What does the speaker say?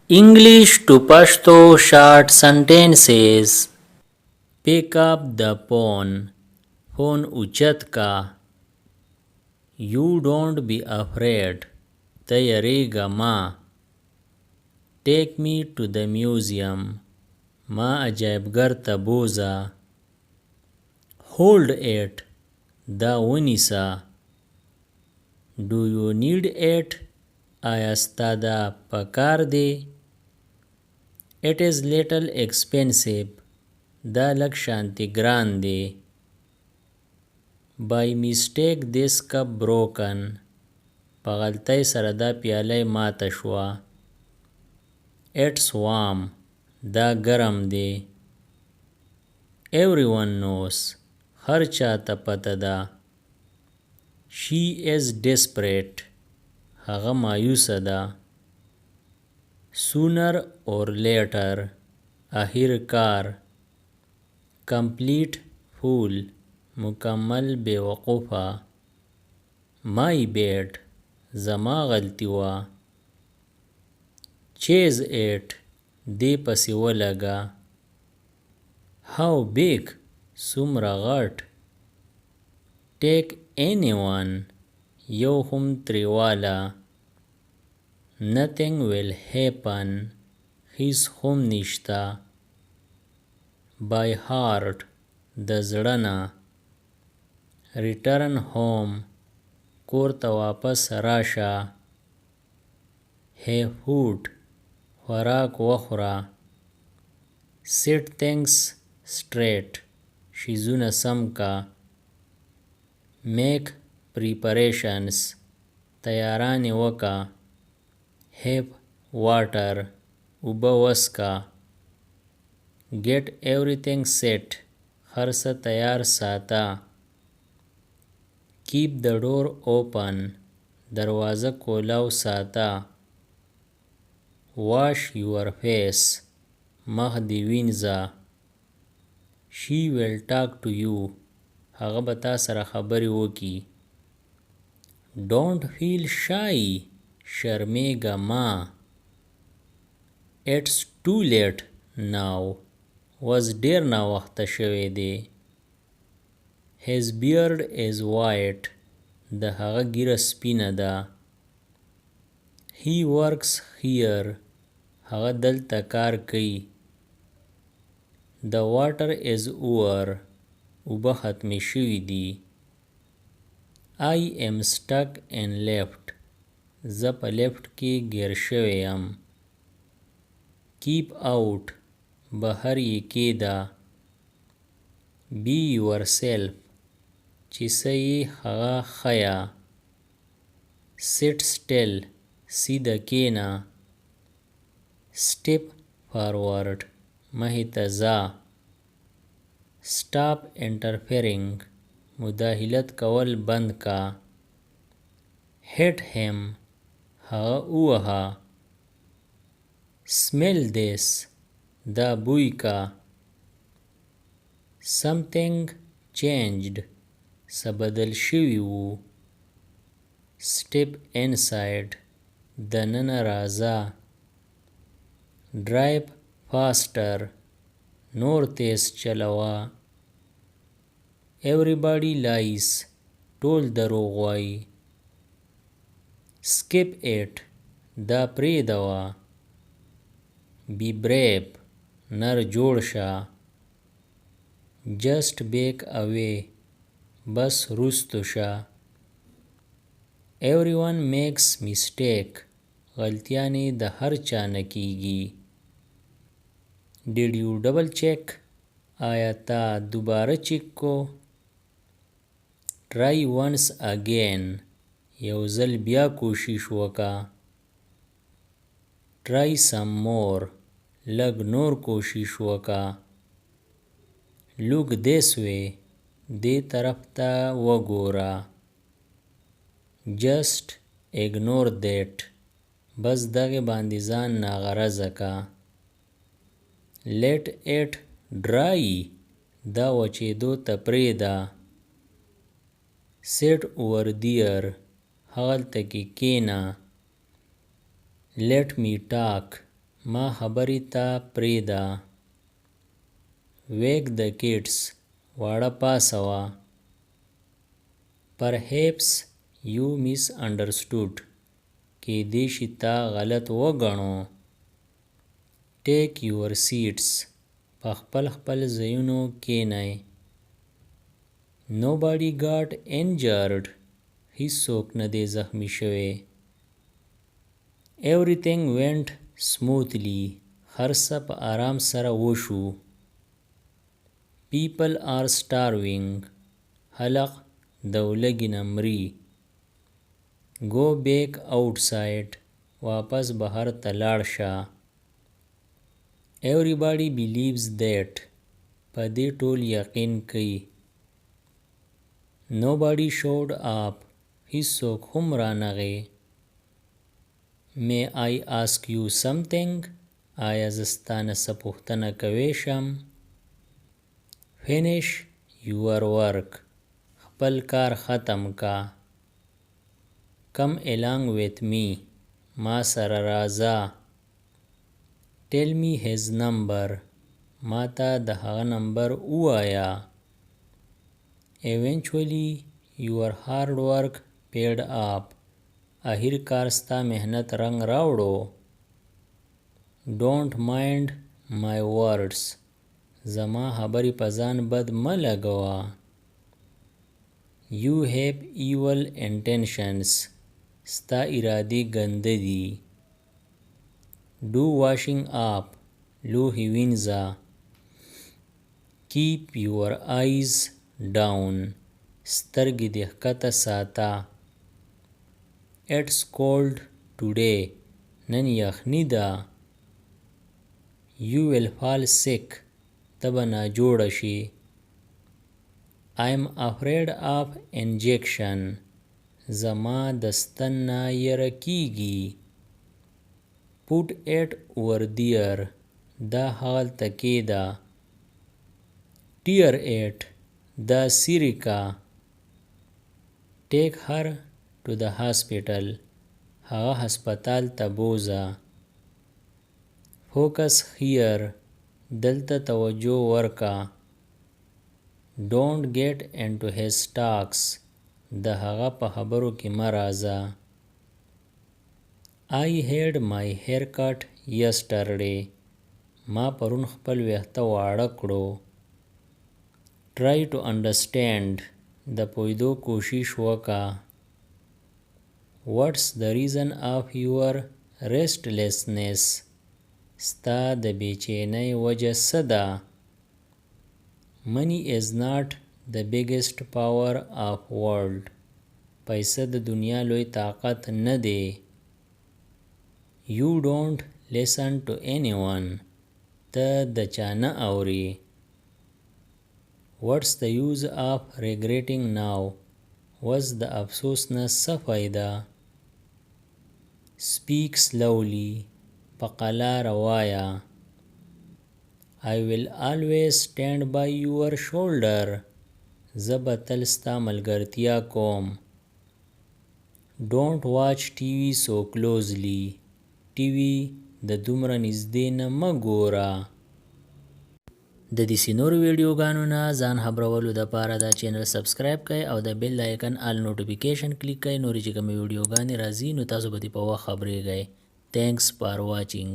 English to Pashto short sentences. Pick up the phone. Phone uchat ka. You don't be afraid. Tayariga ma. Take me to the museum. Ma ajaibgar taboza. Hold it. Da unisa. Do you need it? Ayastada pakar de. It is little expensive. Da lakshanti grande. By mistake this cup broken. پغلطی سره دا پیاله ماته شوه. It's warm. دا ګرم دی. Everyone knows. هر چاته پته ده. She is desperate. هغه مایوسه ده. Sooner or later. اخر کار. Complete fool. مکمل بیوقوفه. My bad. زما غلطی وه. Chase it. دې پسې ولګه. How big. څومره غټ. Take anyone. یو هم تریواله. Nothing will happen. هیڅ هم نشته. By heart. د زړه نه. Return home. کور ته واپس راشه. Have food. خوراک وخوره. Set things straight. شیزونه سم کا. Make preparations. تیارانې وکه. Have water. اوبه وڅښه. Get everything set. هر څه تیار ساته. Keep the door open. دروازه کولاو ساته. Wash your face. مخ دې وینځه. She will talk to you. هغه به تا سره خبرې وکړي. Don't feel shy. شرمېږه مه. It's too late now. اوس ډېر ناوخته شوی دی. His beard is white. د هغه ږیره سپینه ده. He works here. هغه دلته کار کوي. The water is over. اوبه ختمې شوي دي. I am stuck in lift. زه په لیفټ کې ګیر شوی یم. Keep out. بهر یې کېده. Be yourself. چې څه یې هغه ښیه. Sit still. سیده کېنه. Step forward. مخې ته ځه. Stop interfering. مداخلت کول بند کا. Hit him. هغه ووهه. Smell this. دا بوی کا. Something changed. څه بدل شوي وو. Step inside. دننه راځه. Drive faster. نور تیز چلوه. Everybody lies. ټول دروغ وایي. Skip it. دا پرېږدوه. Be brave. نر جوړ شه. Just back away. بس رستو شه. Everyone makes mistake. غلطیانې د هر چا نه کیږي. Did you double check? آیا تا دوباره چک کو. Try once again. یو ځل بیا کوشش وکه. Try some more. لږ نور کوشش وکه. Look this way. دې طرف ته وګوره. Just ignore that. بس دغه باندې ځان ناغرضه که. Let it dry. دا وچېدو ته پرېږده. Sit over there. هغلته کې کېنه. Let me talk. ما خبرې ته پرېږده. wake the kids واړه پاڅوه. perhaps you misunderstood کېدای شي تا غلط وګڼو. take your seats په خپل ځایونو کېنئ. nobody got injured هیڅوک نه دی زخمی شوی. everything went smoothly هر څه په آرام سره وشو. people are starving خلق د ولږې نه مري. go back outside واپس بهر ته لاړ شه. everybody believes that په دې ټول یقین کوي. nobody showed up هیڅوک هم رانغی. may I ask you something آیا زه ستانه څه پوښتنه کوی شم. finish your work خپل کار ختم کا. come along with me ما سره راځه. tell me his number ما ته د هغه نمبر ووایه. eventually your hard work paid up اخر کار ستا محنت رنګ راوړو. don't mind my words زما خبرې په ځان بد مه لګوه. you have evil intentions ستا ارادې ګنده دي. do washing up لوښي وینځه. keep your eyes down سترګې دې ښکته ساته. it's cold today نن یخني ده. you will fall sick ته به ناجوړه شي. I'm afraid of injection زما د ستن نه یره کیږي. put it over there دا هغلته کېږده. tear it دا څیرې کا. take her to the hospital هغه هسپتال ته بوځه. focus here دلته توجه ورکا. don't get into his talks د هغه په خبرو کې مه راځه. I had my haircut yesterday ما پرون خپل ویښته واړه کړو. try to understand د پوهېدو کوشش وکړه. what's the reason of your restlessness ستا د بېچینۍ وجه څه ده. money is not the biggest power of world پیسه د دنیا لوی طاقت نه دی. you don't listen to anyone ته د چا نه اوري. what's the use of regretting now وس د افسوس نه څه فایده. speak slowly په قلاره وایه. I will always stand by your shoulder زه به تل ستا ملګرتیا کوم. don't watch TV so closely TV د دومره نږدې نه مه ګوره. د دې نورو ویډیوګانو نه ځان خبرولو دپاره دا چینل سبسکرایب کړئ او د بیل آیکن آل نوټیفیکیشن کلیک کړئ. نورې چې کومې ویډیوګانې راځي نو تاسو به دې په وخت خبرېږئ. thanks for watching